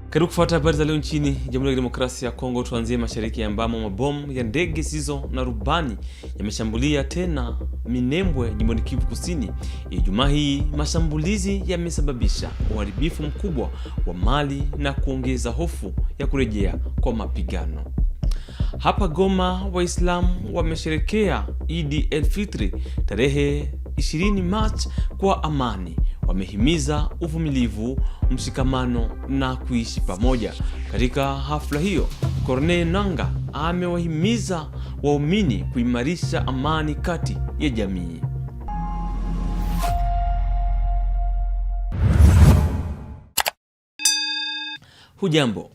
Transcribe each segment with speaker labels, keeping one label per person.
Speaker 1: Karibu kufuata habari za leo nchini Jamhuri ya Demokrasia ya Kongo. Tuanzie mashariki ambamo mabomu ya ndege zisizo na rubani yameshambulia tena Minembwe, jimboni Kivu Kusini. Ijumaa hii mashambulizi yamesababisha uharibifu mkubwa wa mali na kuongeza hofu ya kurejea kwa mapigano. Hapa Goma, Waislamu wamesherekea Eid el-Fitri tarehe 20 Machi kwa amani. Wamehimiza uvumilivu, mshikamano na kuishi pamoja. Katika hafla hiyo, Corneille Nangaa amewahimiza waumini kuimarisha amani kati ya jamii. Hujambo.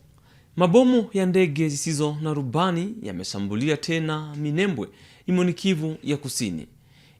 Speaker 1: Mabomu ya ndege zisizo na rubani yameshambulia tena Minembwe, jimboni Kivu ya Kusini.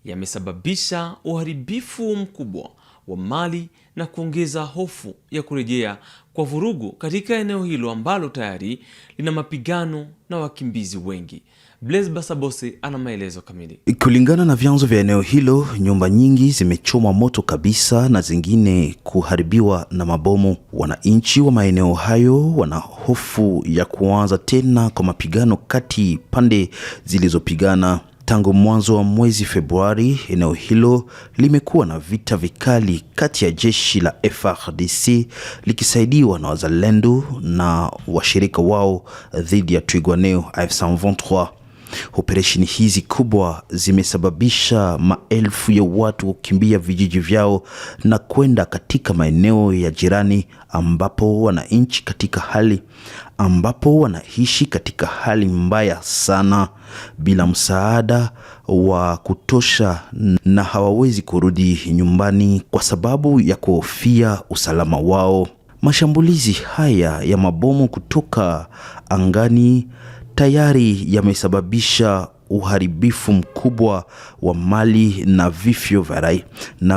Speaker 1: Yamesababisha uharibifu mkubwa wa mali na kuongeza hofu ya kurejea kwa vurugu katika eneo hilo ambalo tayari lina mapigano na wakimbizi wengi. Blaise Basabose ana maelezo kamili.
Speaker 2: Kulingana na vyanzo vya eneo hilo, nyumba nyingi zimechomwa moto kabisa na zingine kuharibiwa na mabomu. Wananchi wa maeneo hayo wana hofu ya kuanza tena kwa mapigano kati pande zilizopigana. Tangu mwanzo wa mwezi Februari, eneo hilo limekuwa na vita vikali kati ya jeshi la FARDC likisaidiwa na wazalendo na washirika wao dhidi ya Twirwaneho AF23. Operesheni hizi kubwa zimesababisha maelfu ya watu kukimbia vijiji vyao na kwenda katika maeneo ya jirani ambapo wanaishi katika hali mbaya sana bila msaada wa kutosha, na hawawezi kurudi nyumbani kwa sababu ya kuhofia usalama wao. Mashambulizi haya ya mabomu kutoka angani tayari yamesababisha uharibifu mkubwa wa mali na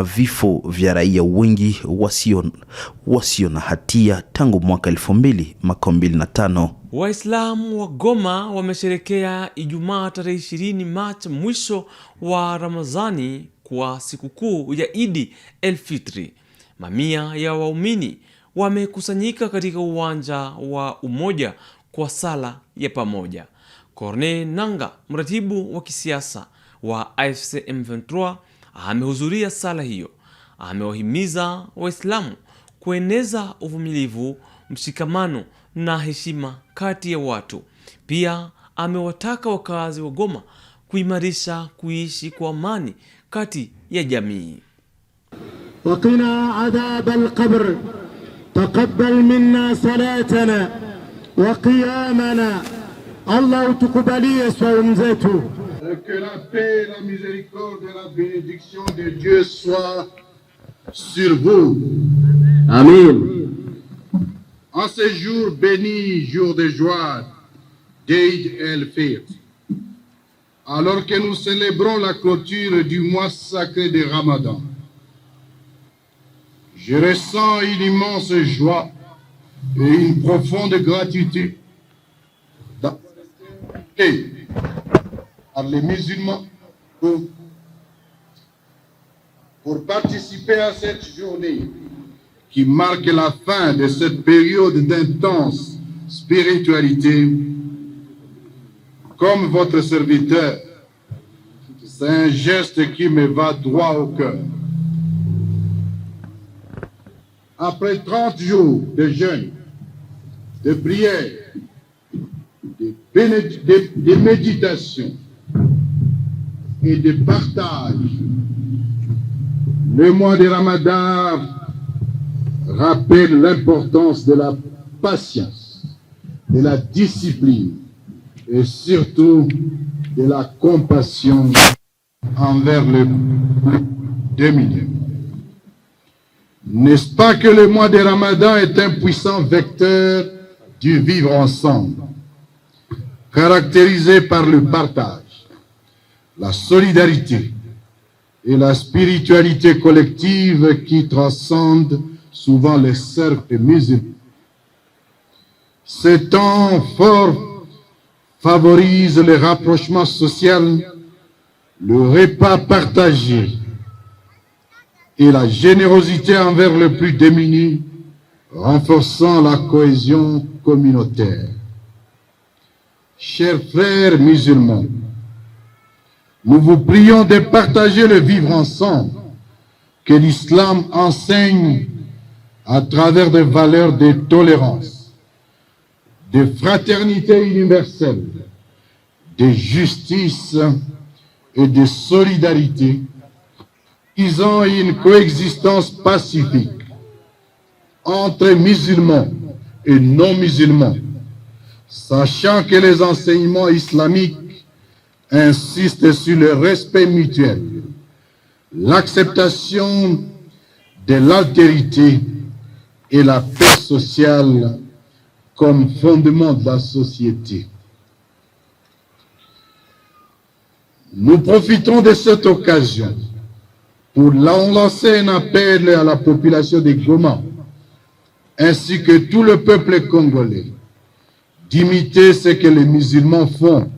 Speaker 2: vifo vya raia wengi wasio na hatia tangu mwaka 2025.
Speaker 1: Waislamu wa Goma wamesherekea Ijumaa tarehe 20 Machi, mwisho wa Ramadhani, kwa sikukuu ya Eid el-Fitri. Mamia ya waumini wamekusanyika katika uwanja wa Umoja kwa sala ya pamoja. Corneille Nangaa, mratibu wa kisiasa wa AFC M23, amehudhuria sala hiyo. Amewahimiza Waislamu kueneza uvumilivu, mshikamano na heshima kati ya watu. Pia amewataka wakazi wa Goma kuimarisha kuishi kwa amani kati ya jamii.
Speaker 3: Waqina adhab al-qabr, taqabbal minna salatana wa qiyamana, Allah utukubalie saumu zetu.
Speaker 4: Que la paix, la miséricorde et la bénédiction de Dieu soient sur vous.
Speaker 3: Amen.
Speaker 4: En ce jour béni, jour de joie d'Eid el-Fitr, alors que nous célébrons la clôture du mois sacré de Ramadan, je ressens une immense joie et une profonde gratitude par les musulmans pour participer à cette journée qui marque la fin de cette période d'intense spiritualité. Comme votre serviteur, c'est un geste qui me va droit au cœur. Après 30 jours de jeûne, de prière, de méditation et de partage, le mois de Ramadan rappelle l'importance de la patience, de la discipline et surtout de la compassion envers le démuni. N'est-ce pas que le mois de Ramadan est un puissant vecteur du vivre ensemble, caractérisé par le partage, la solidarité et la spiritualité collective qui transcendent souvent les cercles musulmans. Ce temps fort favorise le rapprochement social, le repas partagé et la générosité envers le plus démuni, renforçant la cohésion communautaire. Chers frères musulmans, nous vous prions de partager le vivre ensemble que l'islam enseigne à travers des valeurs de tolérance, de fraternité universelle, de justice et de solidarité, visant une coexistence pacifique entre musulmans et non-musulmans, sachant que les enseignements islamiques insistent sur le respect mutuel, l'acceptation de l'altérité et la paix sociale comme fondement de la société. Nous profitons de cette occasion pour lancer un appel à la population de Goma, ainsi que tout le peuple congolais, d'imiter ce que les musulmans font.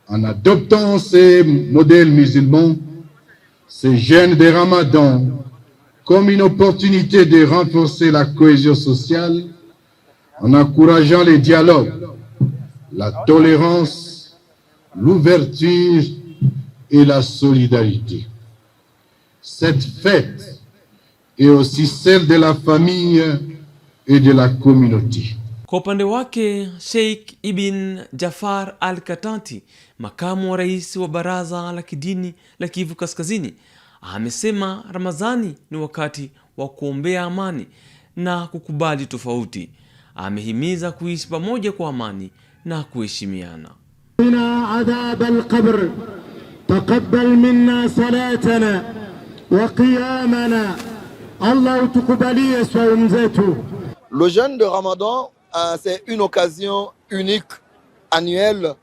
Speaker 4: En adoptant ces modèles musulmans, ces jeûnes de Ramadan, comme une opportunité de renforcer la cohésion sociale, en encourageant les dialogues, la tolérance, l'ouverture et la solidarité. Cette fête est aussi celle de la famille et de la communauté.
Speaker 1: Kwa upande wake, Sheikh Ibn Jafar Al-Katanti, makamu wa rais wa baraza la kidini la Kivu Kaskazini, amesema Ramadhani ni wakati wa kuombea amani na kukubali tofauti. Amehimiza kuishi pamoja kwa amani na kuheshimiana.
Speaker 3: Ina adhab al-qabr, taqabbal minna salatana wa qiyamana. Allah utukubalie swaumu zetu.
Speaker 5: Le jeûne de Ramadan, c'est une occasion unique, annuelle,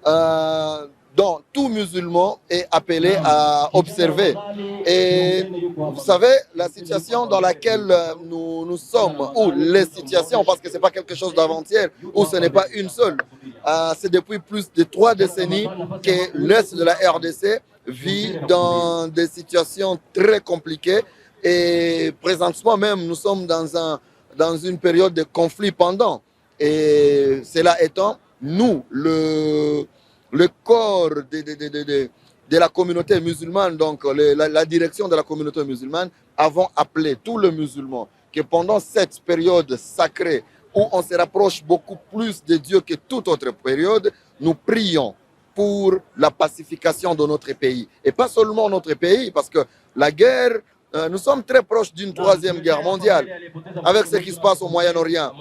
Speaker 5: dont tout musulman est appelé à observer. Et vous savez, la situation dans laquelle nous sommes, ou les situations, parce que ce n'est pas quelque chose d'avant-hier, ou ce n'est pas une seule, c'est depuis plus de 3 décennies que l'Est de la RDC vit dans des situations très compliquées. Et présentement même, nous sommes dans une période de conflit pendant. Et cela étant, nous, le corps de la communauté musulmane, donc la direction de la communauté musulmane, avons appelé tous les musulmans que pendant cette période sacrée où on se rapproche beaucoup plus de Dieu que toute autre période, nous prions pour la pacification de notre pays. Et pas seulement notre pays, parce que la guerre, nous sommes très proches d'une 3e guerre mondiale, avec ce qui se passe au Moyen-Orient,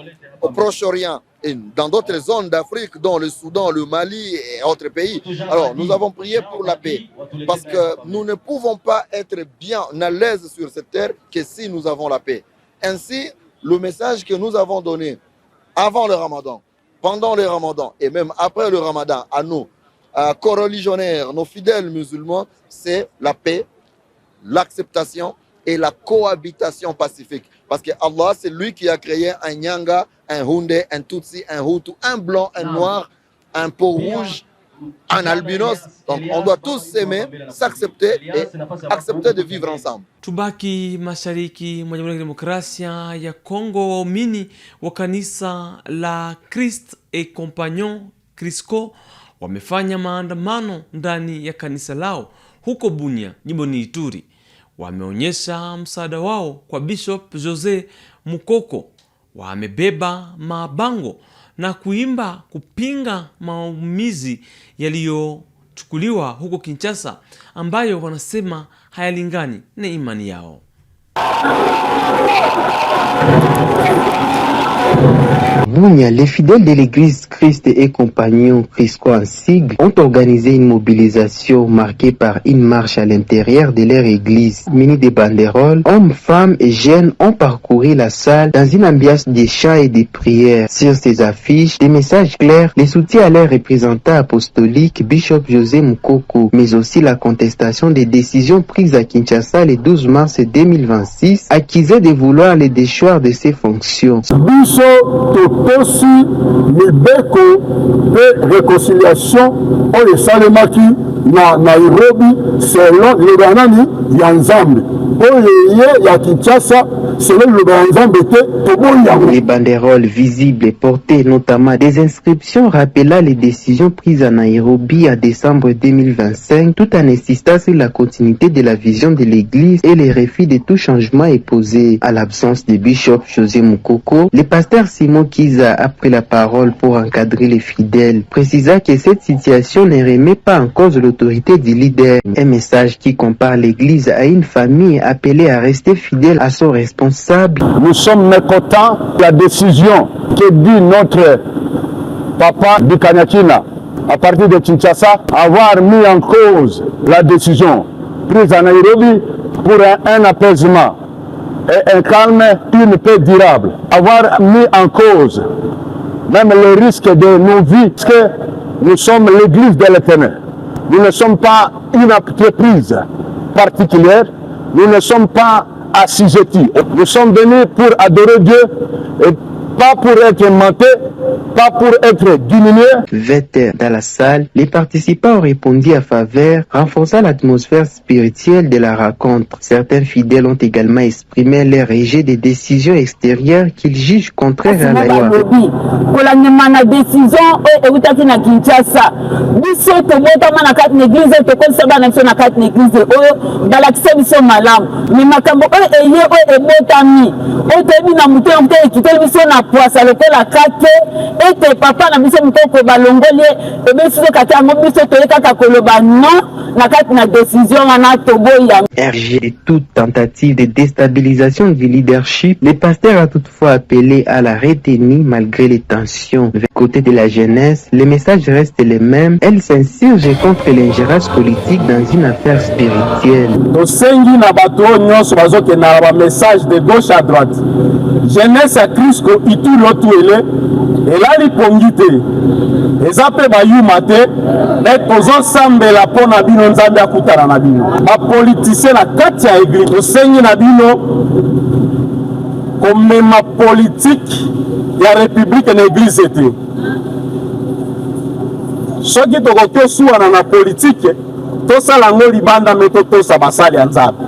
Speaker 5: au Proche-Orient et dans d'autres zones d'Afrique, dont le Soudan, le Mali et autres pays. Alors, nous avons prié pour la paix, parce que nous ne pouvons pas être bien à l'aise sur cette terre que si nous avons la paix. Ainsi, le message que nous avons donné avant le Ramadan, pendant le Ramadan et même après le Ramadan à nos coreligionnaires, nos fidèles musulmans, c'est la paix, l'acceptation et la cohabitation pacifique. Parce que Allah, c'est lui qui a créé un Nyanga, un Houndé, un Tutsi, un Hutu, un blanc, un noir, un peau rouge, un albinos. Donc on doit tous s'aimer, s'accepter et accepter de vivre ensemble.
Speaker 1: Tubaki mashariki mwa Jamhuri ya Demokrasia ya Kongo. Waumini wa kanisa la Christ et Compagnon Crisco wamefanya maandamano ndani ya kanisa lao huko Bunia, jimboni Ituri. Wameonyesha msaada wao kwa Bishop Jose Mukoko. Wamebeba mabango na kuimba kupinga maumizi yaliyochukuliwa huko Kinshasa, ambayo wanasema hayalingani na imani yao.
Speaker 6: Bunia, les fidèles de l'église Christ et Compagnon Crisco en sigle ont organisé une mobilisation marquée par une marche à l'intérieur de leur église. Munis de banderoles, hommes, femmes et jeunes ont parcouru la salle dans une ambiance de chants et de prières. Sur ces affiches, des messages clairs, les soutiens à leur représentant apostolique Bishop José Mukoko, mais aussi la contestation des décisions prises à Kinshasa le 12 mars 2026, accusé de vouloir le déchoir de ses fonctions.
Speaker 7: Tosi Libeko de réconciliation on les salemaki
Speaker 3: na Nairobi selon liloba nani ya Nzambe oyo ye ya Kinshasa selon liloba ya Nzambe te toboya.
Speaker 6: Les banderoles visibles et portées notamment des inscriptions rappelant les décisions prises à Nairobi en décembre 2025 tout en insistant sur la continuité de la vision de l'église et les refus de tout changement est posé. À l'absence du bishop José Moukoko, le pasteur Simon Kiza a pris la parole pour encadrer les fidèles, précisant que cette situation ne remet pas en cause l'autorité du leader. Un message qui compare l'église à une famille appelée à rester fidèle à son responsable.
Speaker 3: Nous sommes mécontents de la décision que dit notre papa Bikanyakina à partir de Kinshasa, avoir mis en cause la décision prise à Nairobi pour un apaisement et un calme, une paix durable. Avoir mis en cause même le risque de nos vies, parce que nous sommes l'église de l'Éternel. Nous ne sommes pas une entreprise particulière, nous ne sommes pas assujettis. Nous sommes venus pour adorer Dieu et pas pour être mentés, pas pour être diminués.
Speaker 6: 20h dans la salle, les participants ont répondu à faveur, renforçant l'atmosphère spirituelle de la rencontre. Certains fidèles ont également exprimé leur rejet des décisions extérieures qu'ils jugent contraires à la loi.
Speaker 7: poasa lokola kate ete papa na biso mutoko balongoli ebeso kata ngo biso toyeka koloba non na kati na décision wana toboya.
Speaker 6: RG de toute tentative de déstabilisation du leadership, le pasteur a toutefois appelé à la retenue malgré les tensions. Du côté de la jeunesse, le message reste le même. Elle s'insurge contre l'ingérence politique dans une affaire spirituelle.
Speaker 3: Tosengi na bato nyonso bazoke na ba message de gauche à droite. Jeunesse à Christ ko itu lotu ele elali pongite. Ezape bayuma te mais tozo sambela pona bino nzambe akutana na bino. Ba politicien na kati ya église tosengi na bino comme ma politique ya république na église ete. Soki tokoki suwana na politique tosala ngo libanda meto tosa basali ya nzambe.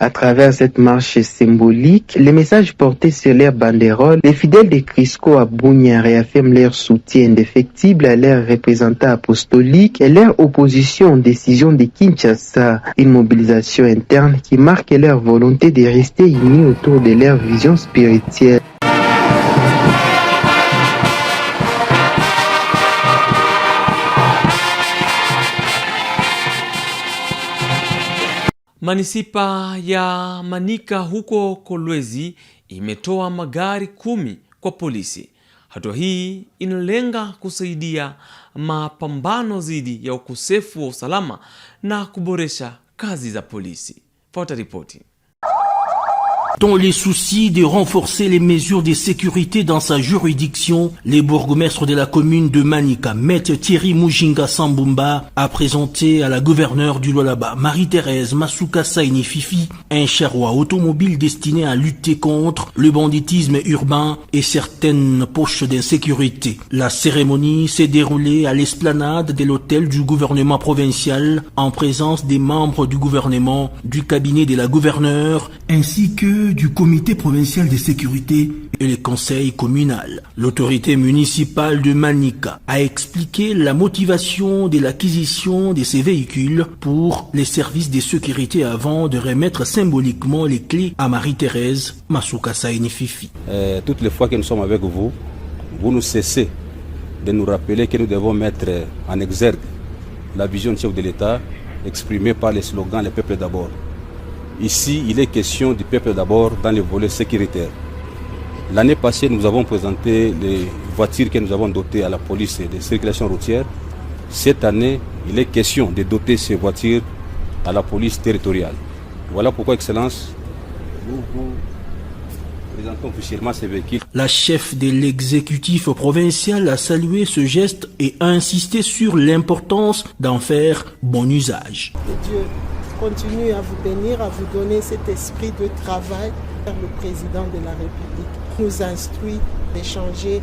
Speaker 6: À travers cette marche symbolique, les messages portés sur leur banderole, les fidèles de Crisco à Bunia réaffirment leur soutien indéfectible à leurs représentants apostoliques et leur opposition aux décisions de Kinshasa, une mobilisation interne qui marque leur volonté de rester unis autour de leur vision spirituelle.
Speaker 1: Manisipa ya Manika huko Kolwezi imetoa magari 10 kwa polisi. Hatua hii inalenga kusaidia mapambano dhidi ya ukosefu wa usalama na kuboresha kazi za polisi. Fuata ripoti.
Speaker 8: Dans les soucis de renforcer les mesures de sécurité dans sa juridiction, le bourgmestre de la commune de Manika, Maître Thierry Mujinga Sambumba, a présenté à la gouverneure du Lualaba, Marie-Thérèse Masuka Saini Fifi, un charroi automobile destiné à lutter contre le banditisme urbain et certaines poches d'insécurité. La cérémonie s'est déroulée à l'esplanade de l'hôtel du gouvernement provincial en présence des membres du gouvernement, du cabinet de la gouverneure, ainsi que du comité provincial de sécurité et le conseil communal. L'autorité municipale de Manika a expliqué la motivation de l'acquisition de ces véhicules pour les services de sécurité avant de remettre symboliquement les clés à Marie-Thérèse Masuka Saini Fifi.
Speaker 9: Toutes les fois que nous sommes avec vous, vous ne cessez de nous rappeler que nous devons mettre en exergue la vision du chef de l'État exprimée par les slogans « Le peuple d'abord ». Ici, il est question du peuple d'abord dans le volet sécuritaire. L'année passée, nous avons présenté les voitures que nous avons dotées à la police de circulation routière. Cette année, il est question de doter ces voitures à la police territoriale. Voilà pourquoi, Excellence, nous vous présentons officiellement ces véhicules.
Speaker 8: La chef de l'exécutif provincial a salué ce geste et a insisté sur l'importance d'en faire bon usage.
Speaker 10: Dieu continue à vous bénir, à vous donner cet esprit de travail. Le président de la République nous instruit d'échanger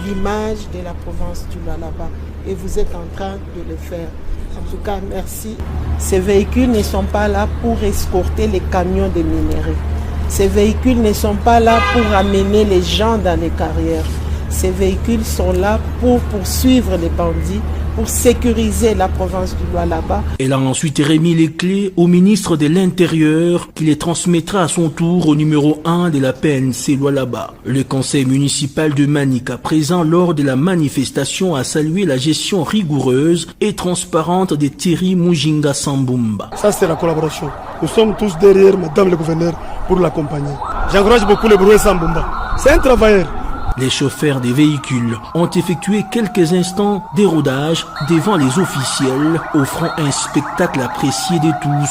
Speaker 10: l'image de la province du Lualaba et vous êtes en train de le faire. En tout cas, merci. Ces véhicules ne sont pas là pour escorter les camions de minerais. Ces véhicules ne sont pas là pour amener les gens dans les carrières. Ces véhicules sont là pour poursuivre les bandits, pour sécuriser la province du Lualaba.
Speaker 8: Elle a ensuite remis les clés au ministre de l'Intérieur qui les transmettra à son tour au numéro 1 de la PNC Lualaba. Le conseil municipal de Manika, présent lors de la manifestation, a salué la gestion rigoureuse et transparente de Thierry Mujinga Sambumba.
Speaker 11: Ça, c'est la collaboration. Nous sommes tous derrière Madame le gouverneur pour l'accompagner. J'encourage beaucoup le Brouet Sambumba. C'est un travailleur.
Speaker 8: Les chauffeurs des véhicules ont effectué quelques instants d'érodage devant les officiels, offrant un spectacle apprécié de tous.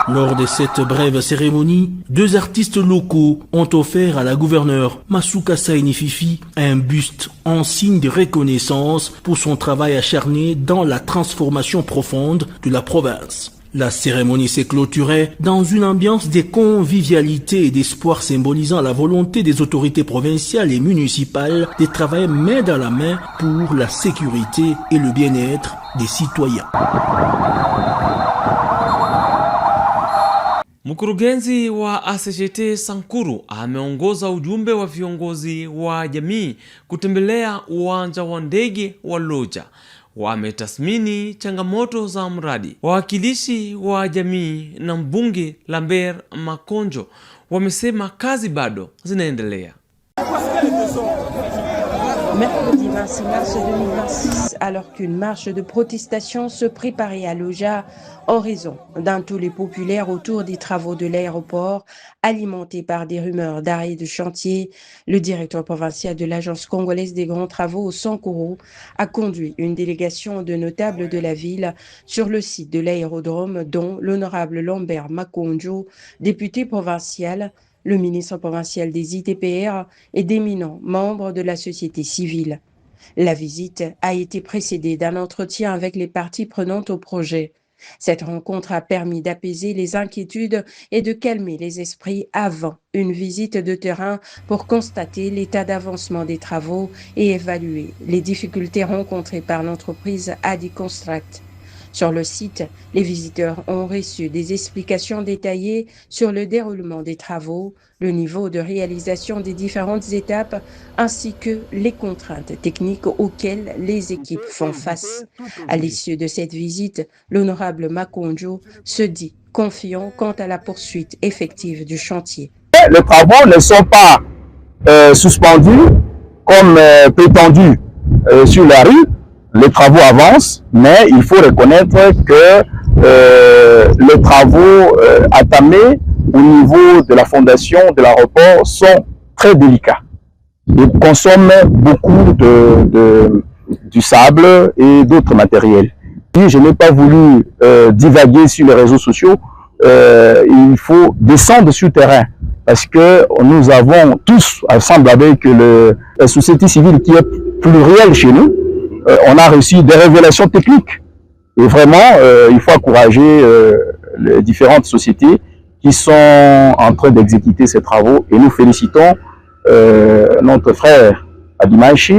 Speaker 8: Lors de cette brève cérémonie, 2 artistes locaux ont offert à la gouverneure Masuka Saini Fifi un buste en signe de reconnaissance pour son travail acharné dans la transformation profonde de la province. La cérémonie s'est clôturée dans une ambiance de convivialité et d'espoir symbolisant la volonté des autorités provinciales et municipales de travailler main dans la main pour la sécurité et le bien-être des citoyens.
Speaker 1: Mkurugenzi wa ACGT Sankuru ameongoza ujumbe wa viongozi wa jamii kutembelea uwanja wa ndege wa Loja. Wametathmini changamoto za mradi. Wawakilishi wa jamii na mbunge Lambert Makonjo wamesema kazi bado zinaendelea.
Speaker 12: Mercredi 26 mars 2026, alors qu'une marche de protestation se préparait à Loja en raison d'un tollé populaire autour des travaux de l'aéroport, alimenté par des rumeurs d'arrêt de chantier, le directeur provincial de l'Agence congolaise des grands travaux, Sankuru, a conduit une délégation de notables de la ville sur le site de l'aérodrome, dont l'honorable Lambert Makonjo, député provincial, le ministre provincial des ITPR et d'éminents membres de la société civile. La visite a été précédée d'un entretien avec les parties prenantes au projet. Cette rencontre a permis d'apaiser les inquiétudes et de calmer les esprits avant une visite de terrain pour constater l'état d'avancement des travaux et évaluer les difficultés rencontrées par l'entreprise Adi Construct. Sur le site, les visiteurs ont reçu des explications détaillées sur le déroulement des travaux, le niveau de réalisation des différentes étapes, ainsi que les contraintes techniques auxquelles les équipes font face. À l'issue de cette visite, l'honorable Makonjo se dit confiant quant à la poursuite effective du chantier.
Speaker 3: Les travaux ne sont pas suspendus comme prétendu sur la rue. Les travaux avancent, mais il faut reconnaître que les travaux entamés au niveau de la fondation de l'aéroport sont très délicats. Ils consomment beaucoup du sable et d'autres matériels. Et je n'ai pas voulu divaguer sur les réseaux sociaux. Il faut descendre sur le terrain parce que nous avons tous, ensemble avec la société civile qui est plurielle chez nous, on a reçu des révélations techniques. Et vraiment, il faut encourager les différentes sociétés qui sont en train d'exécuter ces travaux. Et nous félicitons notre frère Adimachi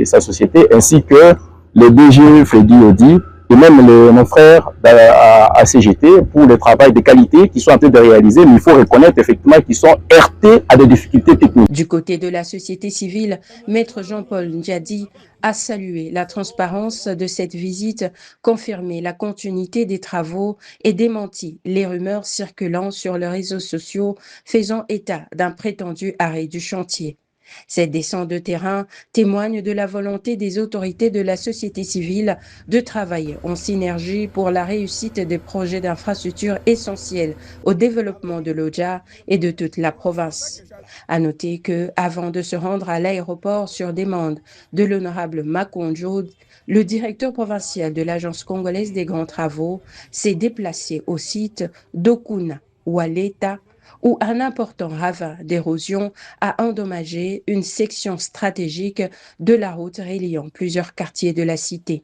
Speaker 3: et sa société, ainsi que le DG Freddy Odi, et même nos frères à CGT pour le travail de qualité qu'ils sont en train de réaliser. Mais il faut reconnaître effectivement qu'ils sont heurtés à des difficultés techniques.
Speaker 12: Du côté de la société civile, Maître Jean-Paul Ndjadi a salué la transparence de cette visite, confirmé la continuité des travaux et démenti les rumeurs circulant sur les réseaux sociaux faisant état d'un prétendu arrêt du chantier. Cette descente de terrain témoigne de la volonté des autorités de la société civile de travailler en synergie pour la réussite des projets d'infrastructures essentiels au développement de l'Oja et de toute la province. À noter que, avant de se rendre à l'aéroport sur demande de l'honorable Makonjo, le directeur provincial de l'Agence congolaise des grands travaux s'est déplacé au site d'Okuna, Waleta, où un important ravin d'érosion a endommagé une section stratégique de la route reliant plusieurs quartiers de la cité.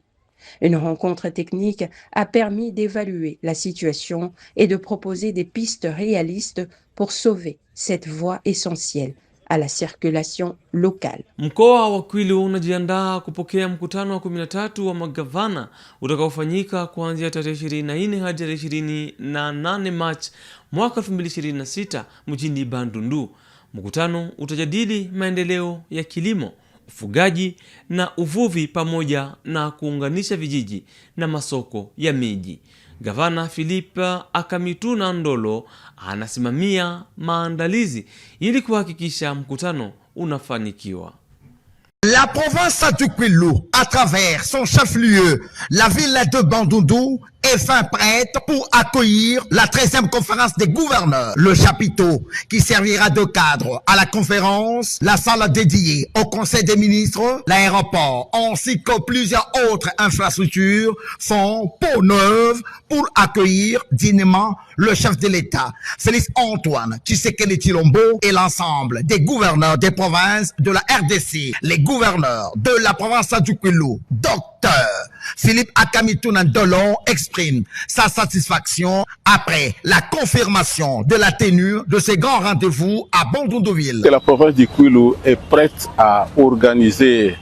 Speaker 12: Une rencontre technique a permis d'évaluer la situation et de proposer des pistes réalistes pour sauver cette voie essentielle à la circulation locale.
Speaker 1: Mkoa wa Kwilu unajiandaa kupokea mkutano wa 13 wa magavana utakaofanyika kuanzia tarehe 24 hadi 28 Machi mwaka 2026 mjini Bandundu. Mkutano utajadili maendeleo ya kilimo, ufugaji na uvuvi pamoja na kuunganisha vijiji na masoko ya miji. Gavana Philippe Akamituna Ndolo anasimamia maandalizi ili kuhakikisha mkutano unafanikiwa.
Speaker 13: La province du Kwilu, à travers son chef-lieu, la ville de Bandundu, est fin prête pour accueillir la 13e conférence des gouverneurs. Le chapiteau qui servira de cadre à la conférence, la salle dédiée au conseil des ministres, l'aéroport, ainsi que plusieurs autres infrastructures font peau neuve pour accueillir dignement le chef de l'État, Félix Antoine Tshisekedi Tshilombo, et l'ensemble des gouverneurs des provinces de la RDC. Les gouverneurs de la province du Kwilu, Dr Philippe Akamituna Ndolo, exprime sa satisfaction après la confirmation de la tenue de ces grands rendez-vous à Bandundu-ville.
Speaker 14: La province du Kwilu est prête à organiser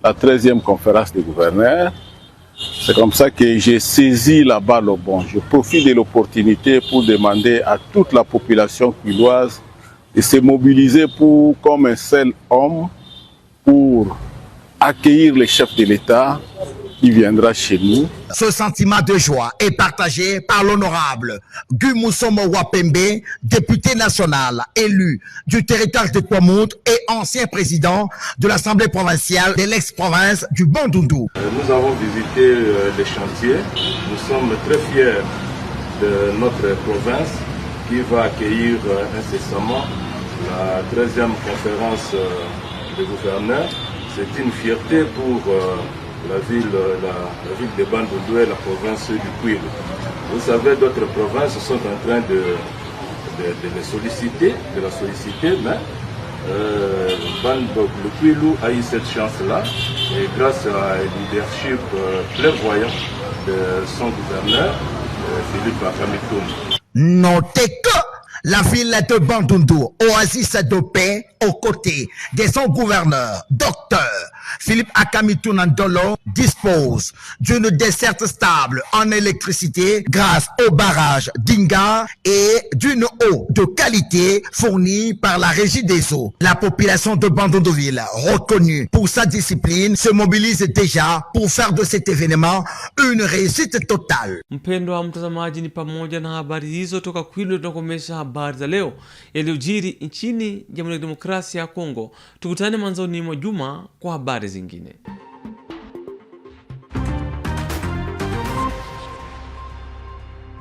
Speaker 14: la 13e conférence des gouverneurs. C'est comme ça que j'ai saisi la balle au bon. Je profite de l'opportunité pour demander à toute la population kwiloise de se mobiliser comme un seul homme pour accueillir le chef de l'État qui viendra chez nous.
Speaker 13: Ce sentiment de joie est partagé par l'honorable Guy Moussomo Wapembe, député national élu du territoire de Kwamout et ancien président de l'Assemblée provinciale de l'ex-province du Bandundu.
Speaker 15: Nous avons visité les chantiers. Nous sommes très fiers de notre province qui va accueillir incessamment la 13e conférence des gouverneurs. C'est une fierté pour la ville de Bandundu et la province du Kwilu. Vous savez, d'autres provinces sont en train de la solliciter, mais le Kwilu a eu cette chance-là, et grâce à un leadership clairvoyant de son gouverneur, Philippe Akamituna.
Speaker 13: Notez que la ville de Bandundu, oasis de paix, aux côtés de son gouverneur, Dr Philippe Akamituna Ndolo, dispose d'une desserte stable en électricité grâce au barrage d'Inga et d'une eau de qualité fournie par la Régie des eaux. La population de Bandundu-ville, reconnue pour sa discipline, se mobilise déjà pour faire de cet événement une réussite totale.
Speaker 1: Mpendwa mtazamaji, ni pamoja na habari hizo toka Kwilu. Tunakomesha habari za leo yaliyojiri nchini Jamhuri ya Demokrasia ya Kongo. Tukutane mwanzoni mwa juma kwa habari zingine.